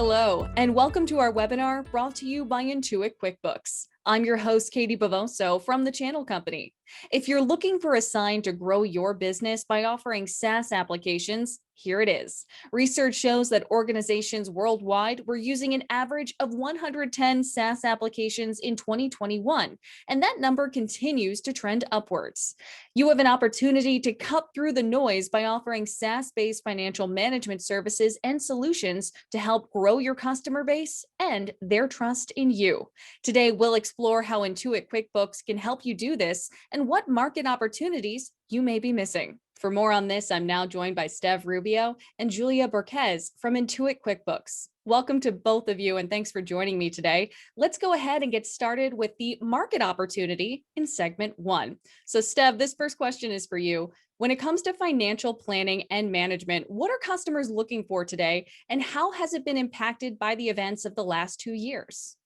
Hello, and welcome to our webinar brought to you by Intuit QuickBooks. I'm your host, Katie Bavoso from the Channel Company. If you're looking for a sign to grow your business by offering SaaS applications, here it is. Research shows that organizations worldwide were using an average of 110 SaaS applications in 2021, and that number continues to trend upwards. You have an opportunity to cut through the noise by offering SaaS-based financial management services and solutions to help grow your customer base and their trust in you. Today, we'll explore how Intuit QuickBooks can help you do this and what market opportunities you may be missing. For more on this, I'm now joined by Steve Rubio and Julia Borquez from Intuit QuickBooks. Welcome to both of you, and thanks for joining me today. Let's go ahead and get started with the market opportunity in segment 1. So Steve, this first question is for you. When it comes to financial planning and management, what are customers looking for today, and how has it been impacted by the events of the last 2 years?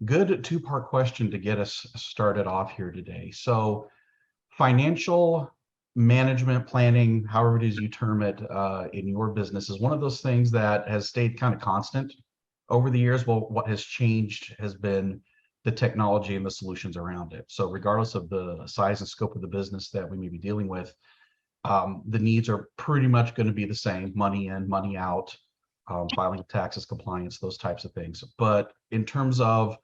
Good two-part question to get us started off here today. So financial management planning, however it is you term it in your business, is one of those things that has stayed kind of constant over the years. Well, what has changed has been the technology and the solutions around it. So regardless of the size and scope of the business that we may be dealing with, the needs are pretty much going to be the same: money in, money out, filing of taxes, compliance, those types of things. But in terms of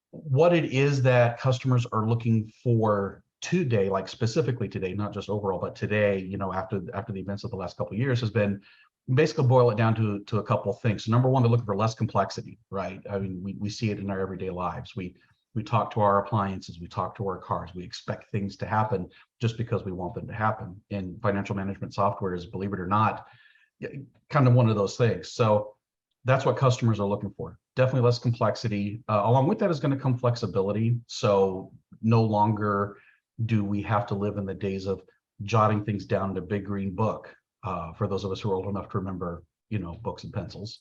what it is that customers are looking for today, like specifically today, not just overall, but today, after the events of the last couple of years, has been basically boil it down to a couple of things. So number one, they're looking for less complexity, right? I mean, we see it in our everyday lives. We talk to our appliances, we talk to our cars, we expect things to happen just because we want them to happen. And financial management software is, believe it or not, kind of one of those things. So that's what customers are looking for. Definitely less complexity. Along with that is going to come flexibility. So no longer do we have to live in the days of jotting things down in a big green book, for those of us who are old enough to remember, books and pencils.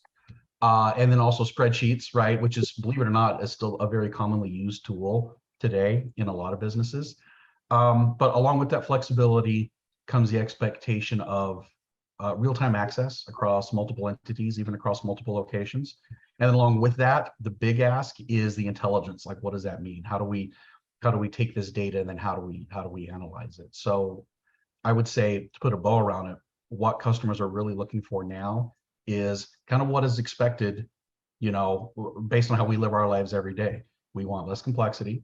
And then also spreadsheets, right? Which is, believe it or not, is still a very commonly used tool today in a lot of businesses. But along with that flexibility comes the expectation of real-time access across multiple entities, even across multiple locations. And along with that, the big ask is the intelligence. Like, what does that mean? How do we take this data, and then how do we analyze it? So I would say, to put a bow around it, what customers are really looking for now is kind of what is expected, based on how we live our lives every day. We want less complexity,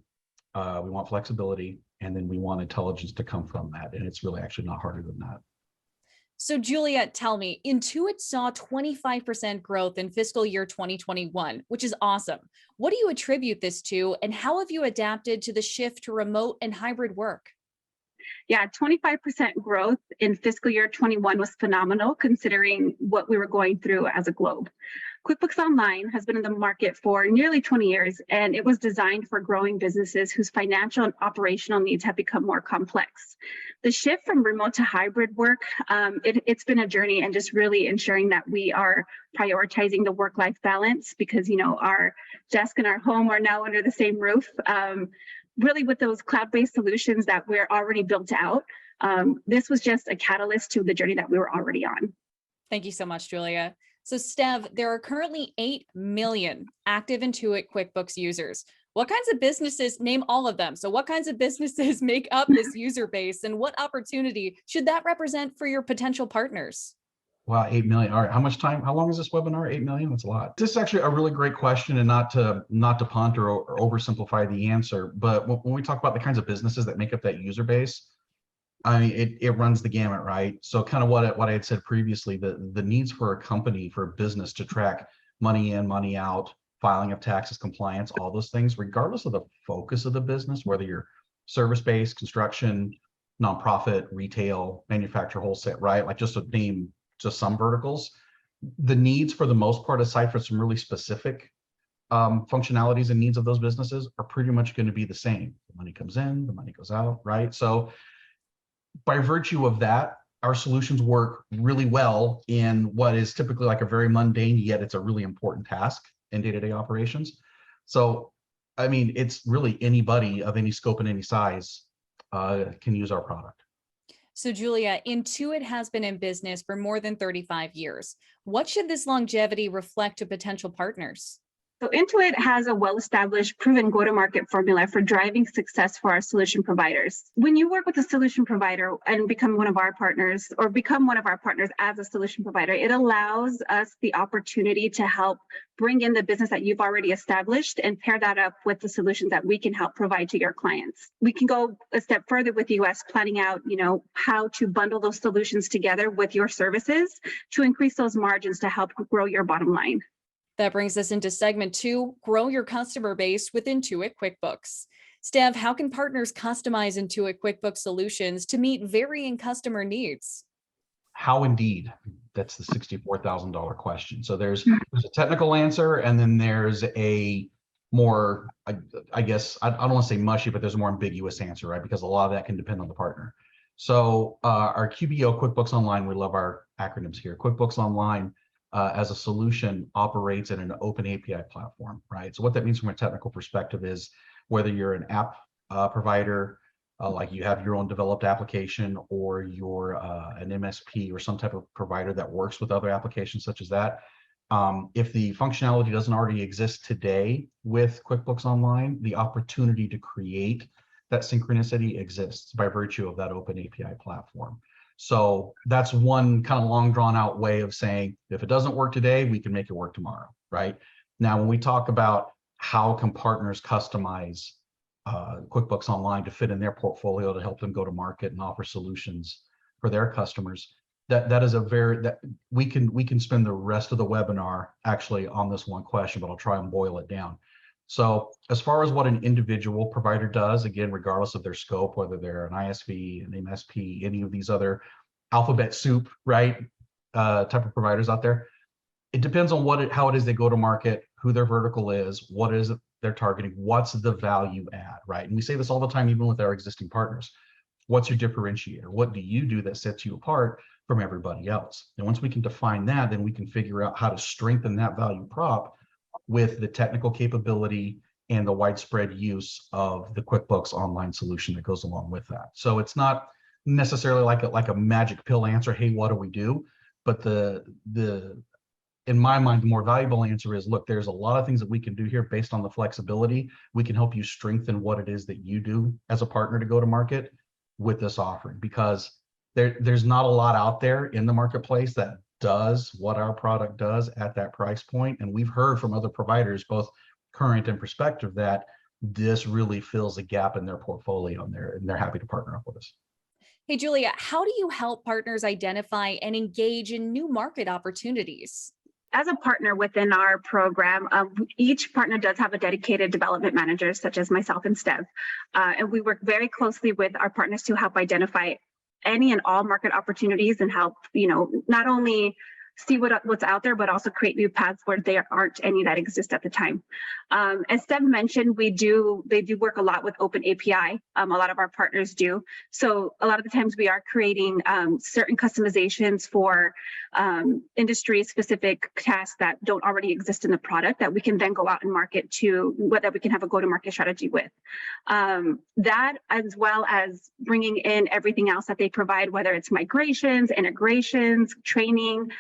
we want flexibility, and then we want intelligence to come from that. And it's really actually not harder than that. So Julia, tell me, Intuit saw 25% growth in fiscal year 2021, which is awesome. What do you attribute this to, and how have you adapted to the shift to remote and hybrid work? Yeah, 25% growth in fiscal year 21 was phenomenal, considering what we were going through as a globe. QuickBooks Online has been in the market for nearly 20 years, and it was designed for growing businesses whose financial and operational needs have become more complex. The shift from remote to hybrid work, it's been a journey, and just really ensuring that we are prioritizing the work-life balance, because our desk and our home are now under the same roof. Really, with those cloud-based solutions that we're already built out, this was just a catalyst to the journey that we were already on. Thank you so much, Julia. So Steve, there are currently 8 million active Intuit QuickBooks users. What kinds of businesses, name all of them, so what kinds of businesses make up this user base, and what opportunity should that represent for your potential partners? Wow, 8 million. All right, how long is this webinar? 8 million? That's a lot. This is actually a really great question, and not to punt or oversimplify the answer, but when we talk about the kinds of businesses that make up that user base, I mean, it runs the gamut, right? So kind of what I had said previously, the needs for a company, for a business to track money in, money out, filing of taxes, compliance, all those things, regardless of the focus of the business, whether you're service-based, construction, nonprofit, retail, manufacturer, wholesale, right? Like, just to name just some verticals, the needs, for the most part, aside from some really specific functionalities and needs of those businesses, are pretty much going to be the same. The money comes in, the money goes out, right? So by virtue of that, our solutions work really well in what is typically like a very mundane, yet it's a really important task in day-to-day operations. So, I mean, it's really anybody of any scope and any size can use our product. So, Julia, Intuit has been in business for more than 35 years. What should this longevity reflect to potential partners? So Intuit has a well-established, proven go-to-market formula for driving success for our solution providers. When you work with a solution provider and become one of our partners or become one of our partners as a solution provider, it allows us the opportunity to help bring in the business that you've already established and pair that up with the solutions that we can help provide to your clients. We can go a step further with you as planning out, how to bundle those solutions together with your services to increase those margins to help grow your bottom line. That brings us into segment 2, grow your customer base with Intuit QuickBooks. Steph, how can partners customize Intuit QuickBooks solutions to meet varying customer needs? How indeed? That's the $64,000 question. So there's a technical answer, and then there's a more, I guess, I don't want to say mushy, but there's a more ambiguous answer, right? Because a lot of that can depend on the partner. So our QBO, QuickBooks Online, we love our acronyms here. QuickBooks Online as a solution operates in an open API platform, right? So what that means from a technical perspective is whether you're an app provider, like you have your own developed application, or you're an MSP or some type of provider that works with other applications such as that. If the functionality doesn't already exist today with QuickBooks Online, the opportunity to create that synchronicity exists by virtue of that open API platform. So that's one kind of long drawn out way of saying, if it doesn't work today, we can make it work tomorrow, right? Now, when we talk about how can partners customize QuickBooks Online to fit in their portfolio to help them go to market and offer solutions for their customers, that is that we can spend the rest of the webinar actually on this one question, but I'll try and boil it down. So as far as what an individual provider does, again, regardless of their scope, whether they're an ISV, an MSP, any of these other alphabet soup, right, type of providers out there, it depends on how it is they go to market, who their vertical is, what is it they're targeting, what's the value add, right? And we say this all the time, even with our existing partners. What's your differentiator? What do you do that sets you apart from everybody else? And once we can define that, then we can figure out how to strengthen that value prop with the technical capability and the widespread use of the QuickBooks Online solution that goes along with that. So it's not necessarily like a magic pill answer, hey, what do we do? But in my mind, the more valuable answer is, look, there's a lot of things that we can do here based on the flexibility. We can help you strengthen what it is that you do as a partner to go to market with this offering, because there's not a lot out there in the marketplace that does what our product does at that price point. And we've heard from other providers, both current and prospective, that this really fills a gap in their portfolio, and they're happy to partner up with us. Hey, Julia, how do you help partners identify and engage in new market opportunities? As a partner within our program, each partner does have a dedicated development manager, such as myself and Steph. And we work very closely with our partners to help identify any and all market opportunities and help, not only see what's out there, but also create new paths where there aren't any that exist at the time. As Steph mentioned, they do work a lot with open API. A lot of our partners do. So a lot of the times we are creating certain customizations for industry-specific tasks that don't already exist in the product that we can then go out and market to, whether we can have a go-to-market strategy with. That, as well as bringing in everything else that they provide, whether it's migrations, integrations, training,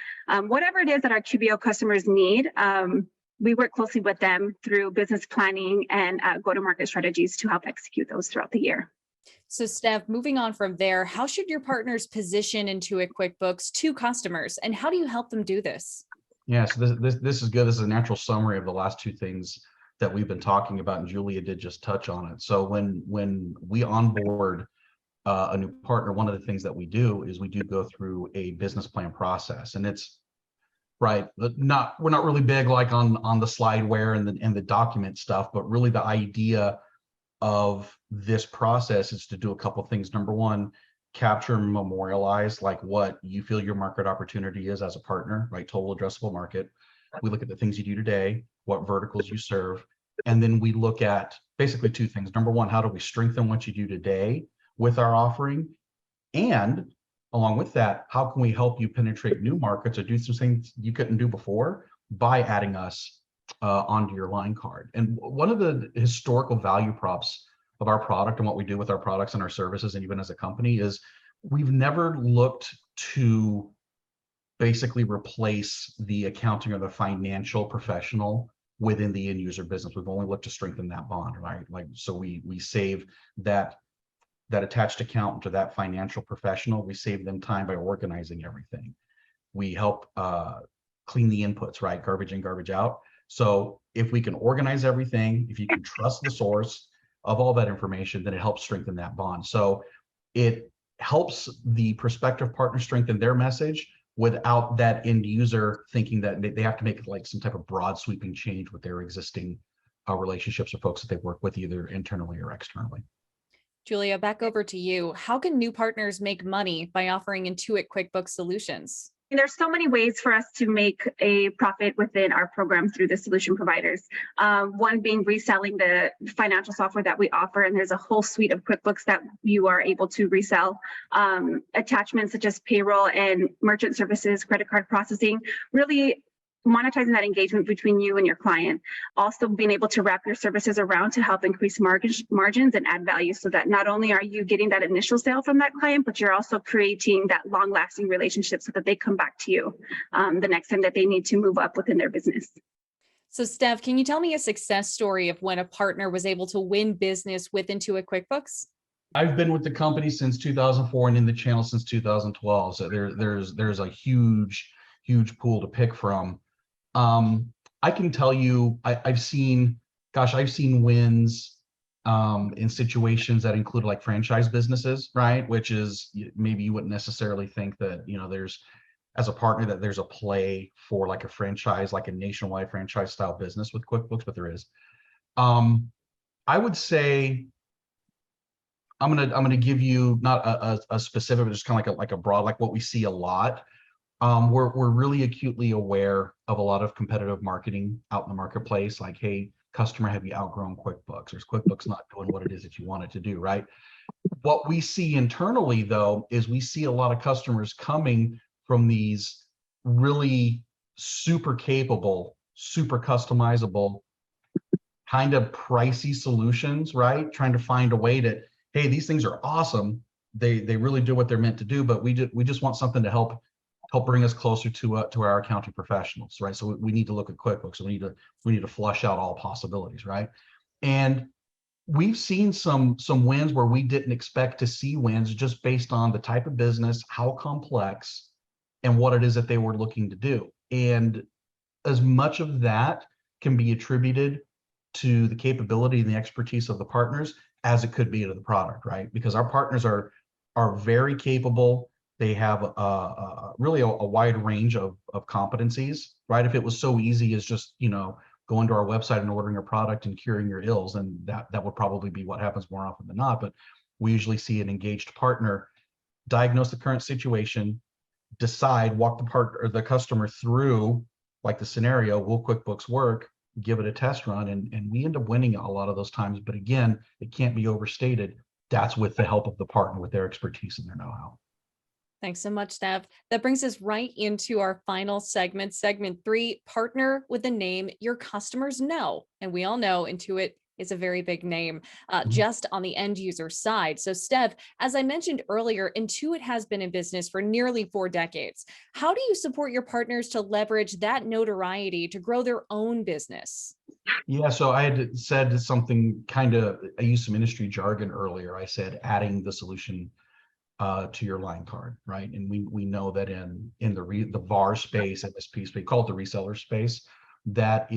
whatever it is that our QBO customers need, we work closely with them through business planning and go-to-market strategies to help execute those throughout the year. So Steph, moving on from there, how should your partners position Intuit QuickBooks to customers, and how do you help them do this? Yeah, so this is good. This is a natural summary of the last two things that we've been talking about, and Julia did just touch on it. So when we onboard a new partner, one of the things that we do is we do go through a business plan process, and it's right. We're not really big like on the slideware and the document stuff, but really the idea of this process is to do a couple of things. Number one, capture and memorialize like what you feel your market opportunity is as a partner, right? Total addressable market. We look at the things you do today, what verticals you serve, and then we look at basically two things. Number one, how do we strengthen what you do today with our offering? And along with that, how can we help you penetrate new markets or do some things you couldn't do before by adding us onto your line card? And one of the historical value props of our product and what we do with our products and our services, and even as a company, is we've never looked to basically replace the accounting or the financial professional within the end user business. We've only looked to strengthen that bond, right? Like, so we save that attached accountant or that financial professional, we save them time by organizing everything. We help clean the inputs, right? Garbage in, garbage out. So if we can organize everything, if you can trust the source of all that information, then it helps strengthen that bond. So it helps the prospective partner strengthen their message without that end user thinking that they have to make like some type of broad sweeping change with their existing relationships or folks that they work with either internally or externally. Julia, back over to you. How can new partners make money by offering Intuit QuickBooks solutions? There's so many ways for us to make a profit within our program through the solution providers. One being reselling the financial software that we offer, and there's a whole suite of QuickBooks that you are able to resell. Attachments such as payroll and merchant services, credit card processing, really monetizing that engagement between you and your client. Also being able to wrap your services around to help increase margins and add value, so that not only are you getting that initial sale from that client, but you're also creating that long-lasting relationship so that they come back to you the next time that they need to move up within their business. So Steph, can you tell me a success story of when a partner was able to win business with Intuit QuickBooks? I've been with the company since 2004 and in the channel since 2012. So there's a huge pool to pick from. I can tell you, I've seen wins in situations that include like franchise businesses, right? Which is, maybe you wouldn't necessarily think that, there's, as a partner, that there's a play for like a franchise, like a nationwide franchise style business with QuickBooks, but there is. I would say, I'm gonna give you not a specific, but just kind of like a broad, like what we see a lot. We're really acutely aware of a lot of competitive marketing out in the marketplace, like, hey, customer, have you outgrown QuickBooks? Or is QuickBooks not doing what it is that you want it to do, right? What we see internally, though, is we see a lot of customers coming from these really super capable, super customizable, kind of pricey solutions, right? Trying to find a way to, hey, these things are awesome. They really do what they're meant to do, but we just want something to help bring us closer to our accounting professionals, right? So we need to look at QuickBooks. So we need to flush out all possibilities, right? And we've seen some wins where we didn't expect to see wins, just based on the type of business, how complex, and what it is that they were looking to do. And as much of that can be attributed to the capability and the expertise of the partners as it could be to the product, right? Because our partners are very capable. They have really a wide range of competencies, right? If it was so easy as just, going to our website and ordering a product and curing your ills, then that would probably be what happens more often than not. But we usually see an engaged partner diagnose the current situation, decide, walk the partner or the customer through like the scenario, will QuickBooks work, give it a test run, and we end up winning a lot of those times. But again, it can't be overstated. That's with the help of the partner, with their expertise and their know-how. Thanks so much, Steph. That brings us right into our final segment, segment 3, partner with a name your customers know. And we all know Intuit is a very big name just on the end user side. So Steph, as I mentioned earlier, Intuit has been in business for nearly 4 decades. How do you support your partners to leverage that notoriety to grow their own business? Yeah, so I had said something I used some industry jargon earlier. I said adding the solution to your line card, right? And we know that in the VAR space, MSP space, call it the reseller space, that's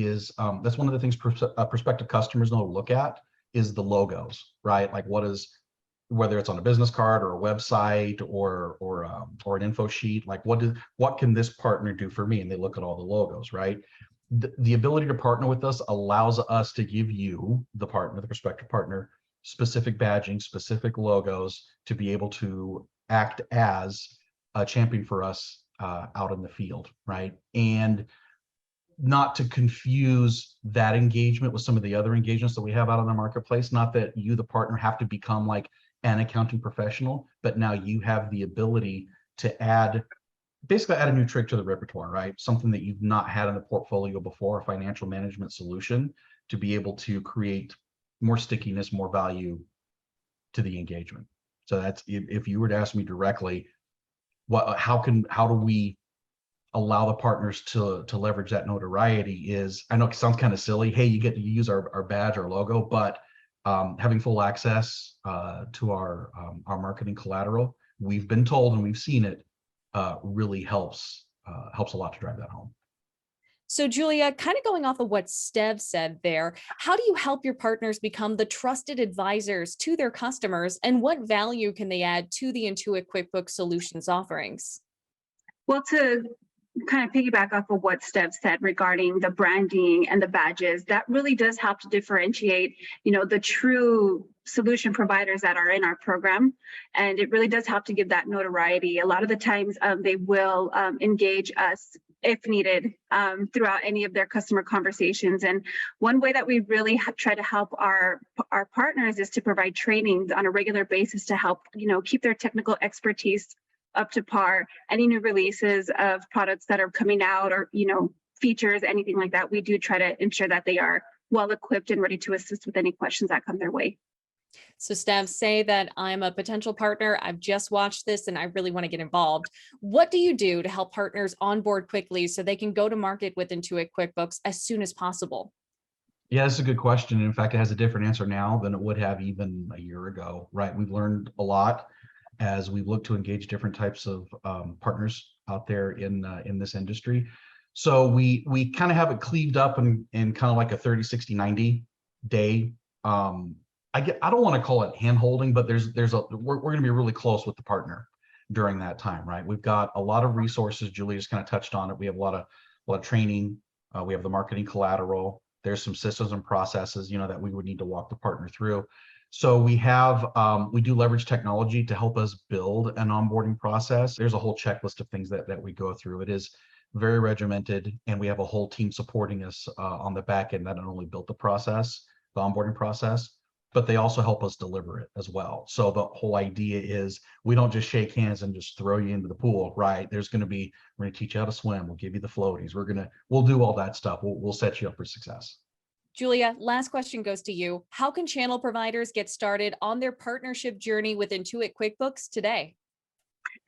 one of the things prospective customers know to look at is the logos, right? Like whether it's on a business card or a website or an info sheet, like what can this partner do for me? And they look at all the logos, right? The ability to partner with us allows us to give you, the prospective partner, specific badging, specific logos to be able to act as a champion for us out in the field, right? And not to confuse that engagement with some of the other engagements that we have out in the marketplace. Not that you, the partner, have to become like an accounting professional, but now you have the ability to basically add a new trick to the repertoire, right? Something that you've not had in the portfolio before, a financial management solution, to be able to create more stickiness, more value to the engagement. So that's, if you were to ask me directly, how do we allow the partners to leverage that notoriety, is, I know it sounds kind of silly. Hey, you get to use our badge, our logo, but having full access to our marketing collateral, we've been told and we've seen it, really helps a lot to drive that home. So Julia, kind of going off of what Stev said there, how do you help your partners become the trusted advisors to their customers, and what value can they add to the Intuit QuickBooks Solutions offerings? Well, to kind of piggyback off of what Steph said regarding the branding and the badges, that really does help to differentiate, the true solution providers that are in our program. And it really does help to give that notoriety. A lot of the times they will engage us if needed throughout any of their customer conversations. And one way that we really try to help our partners is to provide trainings on a regular basis to help, keep their technical expertise up to par. Any new releases of products that are coming out, or features, anything like that, we do try to ensure that they are well equipped and ready to assist with any questions that come their way. So Stev, say that I'm a potential partner. I've just watched this and I really want to get involved. What do you do to help partners onboard quickly so they can go to market with Intuit QuickBooks as soon as possible? Yeah, that's a good question. In fact, it has a different answer now than it would have even a year ago, right? We've learned a lot as we look to engage different types of partners out there in this industry. So we kind of have it cleaved up in kind of like a 30, 60, 90 day. I don't want to call it hand holding, but we're going to be really close with the partner during that time, right? We've got a lot of resources. Julie just kind of touched on it. We have a lot of training. We have the marketing collateral. There's some systems and processes, that we would need to walk the partner through. So we do leverage technology to help us build an onboarding process. There's a whole checklist of things that we go through. It is very regimented, and we have a whole team supporting us on the back end that not only built the onboarding process, but they also help us deliver it as well. So the whole idea is we don't just shake hands and just throw you into the pool, right? We're going to teach you how to swim. We'll give you the floaties. We'll do all that stuff. We'll set you up for success. Julia, last question goes to you. How can channel providers get started on their partnership journey with Intuit QuickBooks today?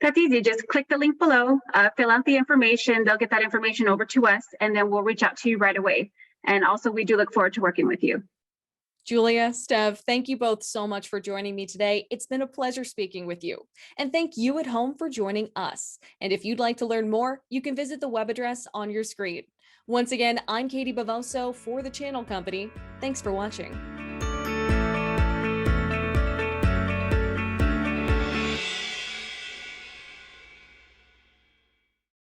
That's easy. Just click the link below, fill out the information. They'll get that information over to us, and then we'll reach out to you right away. And also, we do look forward to working with you. Julia, Stev, thank you both so much for joining me today. It's been a pleasure speaking with you. And thank you at home for joining us. And if you'd like to learn more, you can visit the web address on your screen. Once again, I'm Katie Bavoso for the Channel Company. Thanks for watching.